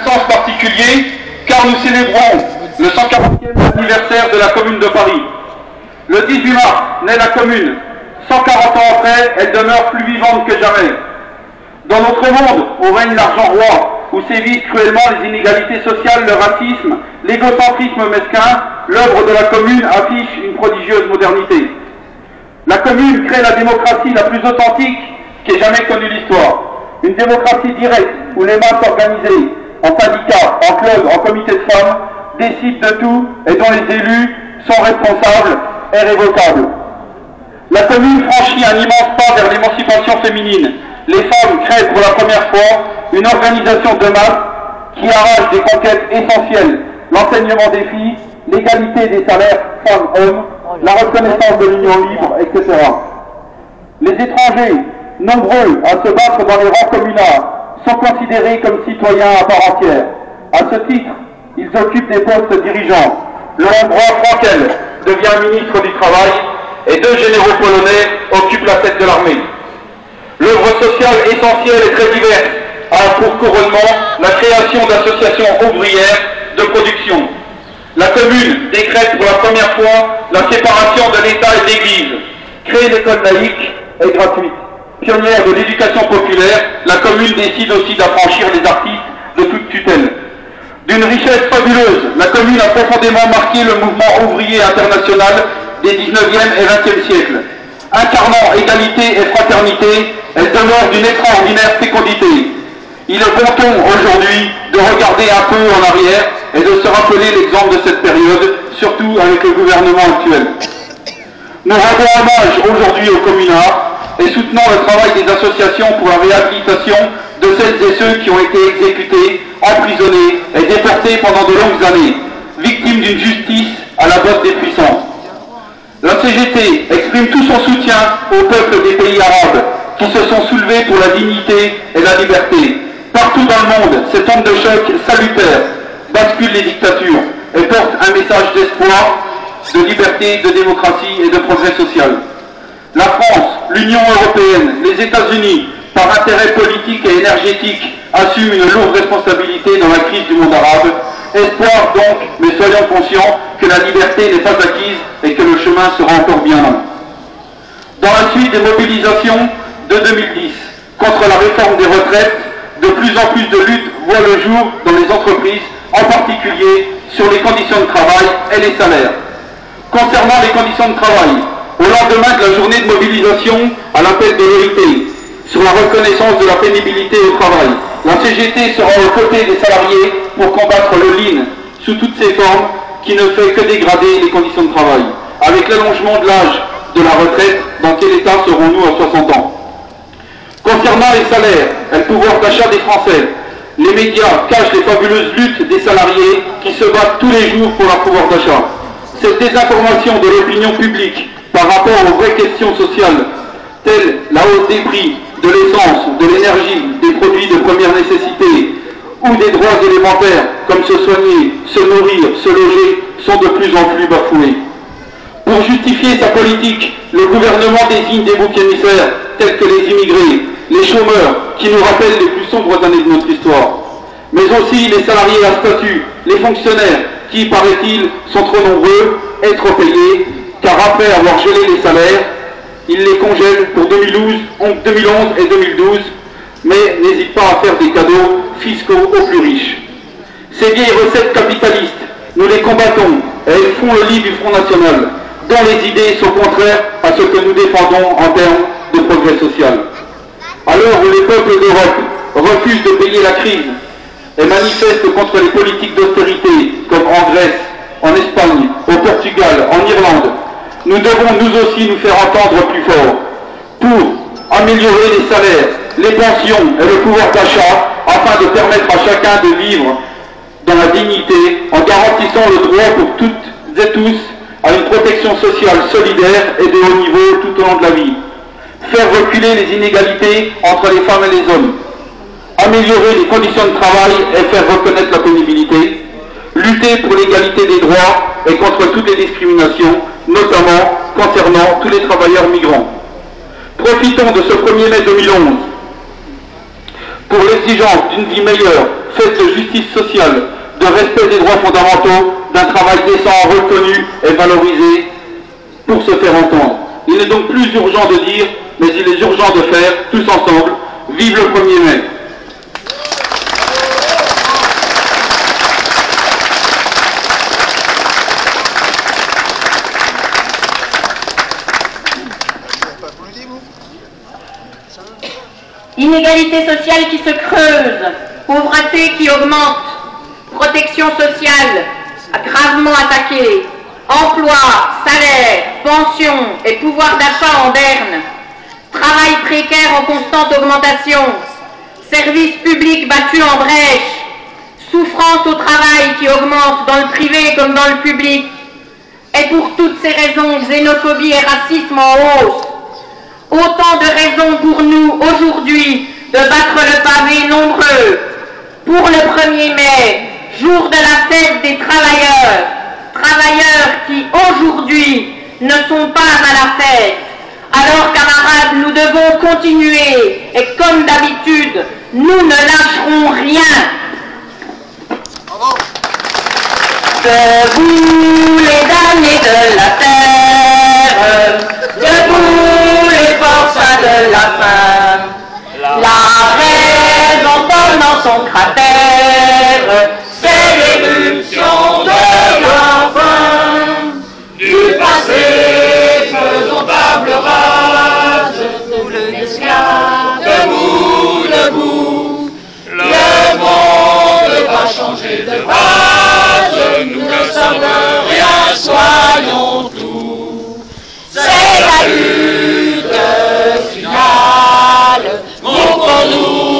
sens particulier car nous célébrons le 140e anniversaire de la Commune de Paris. Le 18 mars naît la Commune. 140 ans après, elle demeure plus vivante que jamais. Dans notre monde où règne l'argent roi, où sévissent cruellement les inégalités sociales, le racisme, l'égocentrisme mesquin, l'œuvre de la Commune affiche une prodigieuse modernité. La Commune crée la démocratie la plus authentique qu'ait jamais connue l'histoire. Une démocratie directe où les masses organisées en syndicats, en clubs, en comités de femmes décident de tout et dont les élus sont responsables et révocables. La Commune franchit un immense pas vers l'émancipation féminine. Les femmes créent pour la première fois une organisation de masse qui arrache des conquêtes essentielles, l'enseignement des filles, l'égalité des salaires femmes-hommes, la reconnaissance de l'union libre, etc. Les étrangers, nombreux à se battre dans les rangs communards, sont considérés comme citoyens à part entière. À ce titre, ils occupent des postes dirigeants. Le hongrois Frankel devient ministre du Travail et 2 généraux polonais occupent la tête de l'armée. L'œuvre sociale essentielle et très diverse a pour couronnement la création d'associations ouvrières de production. La Commune décrète pour la première fois la séparation de l'État et de l'Église. Créer l'école laïque et gratuite. Pionnière de l'éducation populaire, la Commune décide aussi d'affranchir les artistes de toute tutelle. D'une richesse fabuleuse, la Commune a profondément marqué le mouvement ouvrier international des 19e et 20e siècles. Incarnant égalité et fraternité, elle demeure d'une extraordinaire fécondité. Il est bon ton aujourd'hui de regarder un peu en arrière et de se rappeler l'exemple de cette période, surtout avec le gouvernement actuel. Nous rendons hommage aujourd'hui aux communards et soutenons le travail des associations pour la réhabilitation de celles et ceux qui ont été exécutés, emprisonnés et déportés pendant de longues années, victimes d'une justice à la botte des puissants. La CGT exprime tout son soutien au peuple des pays arabes qui se sont soulevés pour la dignité et la liberté. Partout dans le monde, cette onde de choc salutaire bascule les dictatures et porte un message d'espoir, de liberté, de démocratie et de progrès social. La France, l'Union européenne, les États-Unis, par intérêt politique et énergétique, assument une lourde responsabilité dans la crise du monde arabe. Espoir donc, mais soyons conscients que la liberté n'est pas acquise et que le chemin sera encore bien long. Dans la suite des mobilisations de 2010 contre la réforme des retraites, de plus en plus de luttes voient le jour dans les entreprises, en particulier sur les conditions de travail et les salaires. Concernant les conditions de travail, au lendemain de la journée de mobilisation à l'appel de l'OIT, sur la reconnaissance de la pénibilité au travail, la CGT sera aux côtés des salariés pour combattre le lean sous toutes ses formes qui ne fait que dégrader les conditions de travail. Avec l'allongement de l'âge de la retraite, dans quel état serons-nous à 60 ans? Concernant les salaires et le pouvoir d'achat des Français, les médias cachent les fabuleuses luttes des salariés qui se battent tous les jours pour leur pouvoir d'achat. Cette désinformation de l'opinion publique par rapport aux vraies questions sociales, telles la hausse des prix, de l'essence, de l'énergie, des produits de première nécessité ou des droits élémentaires comme se soigner, se nourrir, se loger, sont de plus en plus bafoués. Pour justifier sa politique, le gouvernement désigne des boucs émissaires tels que les immigrés, les chômeurs qui nous rappellent les plus sombres années de notre histoire, mais aussi les salariés à statut, les fonctionnaires qui, paraît-il, sont trop nombreux et trop payés, car après avoir gelé les salaires, ils les congèlent pour 2011 et 2012, mais n'hésitent pas à faire des cadeaux fiscaux aux plus riches. Ces vieilles recettes capitalistes, nous les combattons et elles font le lit du Front National, dont les idées sont contraires à ce que nous défendons en termes de progrès social. À l'heure où les peuples d'Europe refusent de payer la crise et manifestent contre les politiques d'austérité, comme en Grèce, en Espagne, au Portugal, en Irlande, nous devons nous aussi nous faire entendre plus fort pour améliorer les salaires, les pensions et le pouvoir d'achat afin de permettre à chacun de vivre dans la dignité en garantissant le droit pour toutes et tous à une protection sociale solidaire et de haut niveau tout au long de la vie. Faire reculer les inégalités entre les femmes et les hommes. Améliorer les conditions de travail et faire reconnaître la pénibilité. Lutter pour l'égalité des droits et contre toutes les discriminations, notamment concernant tous les travailleurs migrants. Profitons de ce 1er mai 2011 pour l'exigence d'une vie meilleure, faite de justice sociale, de respect des droits fondamentaux, d'un travail décent, reconnu et valorisé pour se faire entendre. Il n'est donc plus urgent de dire, mais il est urgent de faire, tous ensemble. Vive le 1er mai. Inégalité sociale qui se creuse, pauvreté qui augmente, protection sociale gravement attaquée, emploi, salaire, pension et pouvoir d'achat en berne, travail précaire en constante augmentation, services publics battus en brèche, souffrance au travail qui augmente dans le privé comme dans le public, et pour toutes ces raisons, xénophobie et racisme en hausse. Autant de raisons pour nous, aujourd'hui, de battre le pavé nombreux pour le 1er mai, jour de la fête des travailleurs, travailleurs qui, aujourd'hui, ne sont pas à la fête. Alors, camarades, nous devons continuer, et comme d'habitude, nous ne lâcherons rien. Debout les damnés de la terre, debout les forçats de la faim, la raison tombe dans son cratère, c'est l'éruption de la fin. Du passé faisons table rase, nous les esclaves, debout, debout, le monde va changer de base, nous ne sommes rien, soyons tout. C'est la lutte finale, montons-nous